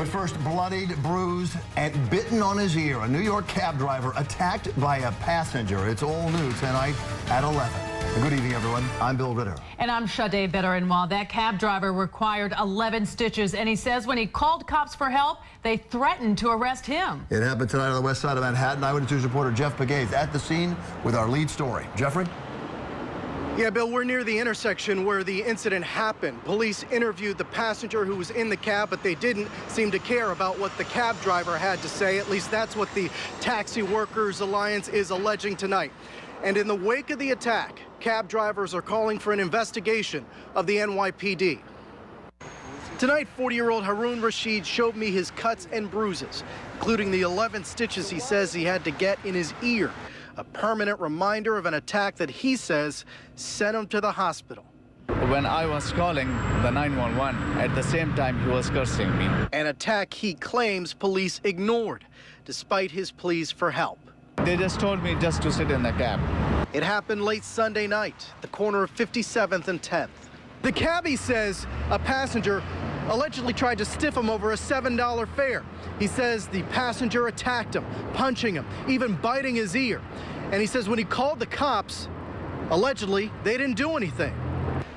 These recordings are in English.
But first, bloodied, bruised, and bitten on his ear. A New York cab driver attacked by a passenger. It's all new tonight at 11. Good evening, everyone. I'm Bill Ritter. And I'm Sade Better-in-Law. That cab driver required 11 stitches, and he says when he called cops for help, they threatened to arrest him. It happened tonight on the west side of Manhattan. Eyewitness News reporter Jeff Pegues is at the scene with our lead story. Jeffrey? Yeah, Bill, we're near the intersection where the incident happened. Police interviewed the passenger who was in the cab, but they didn't seem to care about what the cab driver had to say. At least that's what the Taxi Workers Alliance is alleging tonight. And in the wake of the attack, cab drivers are calling for an investigation of the NYPD. Tonight, 40-year-old Haroon Rashid showed me his cuts and bruises, including the 11 stitches he says he had to get in his ear, a permanent reminder of an attack that he says sent him to the hospital. When I was calling the 911, at the same time he was cursing me. An attack he claims police ignored, despite his pleas for help. They just told me just to sit in the cab. It happened late Sunday night, the corner of 57th and 10th. The cabbie says a passenger allegedly tried to stiff him over a $7 fare. He says the passenger attacked him, punching him, even biting his ear. And he says when he called the cops, allegedly, they didn't do anything.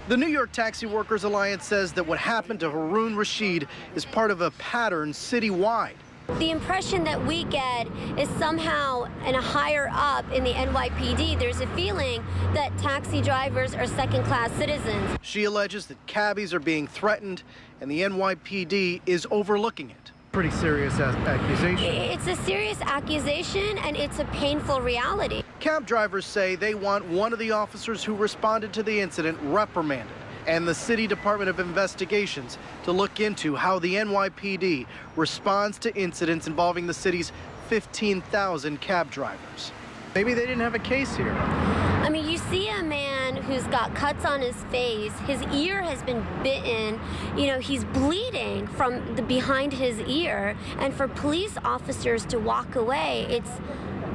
The New York Taxi Workers Alliance says that what happened to Haroon Rashid is part of a pattern citywide. The impression that we get is somehow in a higher up in the NYPD, there's a feeling that taxi drivers are second-class citizens. She alleges that cabbies are being threatened and the NYPD is overlooking it. Pretty serious accusation. It's a serious accusation and it's a painful reality. Cab drivers say they want one of the officers who responded to the incident reprimanded, and the City Department of Investigations to look into how the NYPD responds to incidents involving the city's 15,000 cab drivers. Maybe they didn't have a case here. I mean, you see a man who's got cuts on his face, his ear has been bitten, you know, he's bleeding from the behind his ear, and for police officers to walk away,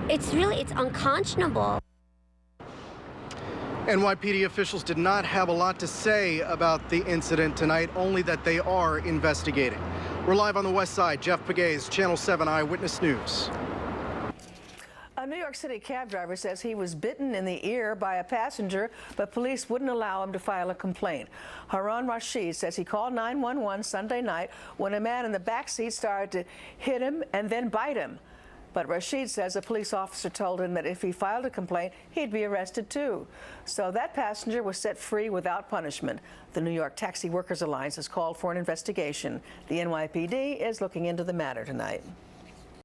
it's unconscionable. NYPD officials did not have a lot to say about the incident tonight, only that they are investigating. We're live on the west side. Jeff Pegues, Channel 7 Eyewitness News. A New York City cab driver says he was bitten in the ear by a passenger, but police wouldn't allow him to file a complaint. Haroon Rashid says he called 911 Sunday night when a man in the back seat started to hit him and then bite him. But Rashid says a police officer told him that if he filed a complaint, he'd be arrested too. So that passenger was set free without punishment. The New York Taxi Workers Alliance has called for an investigation. The NYPD is looking into the matter tonight.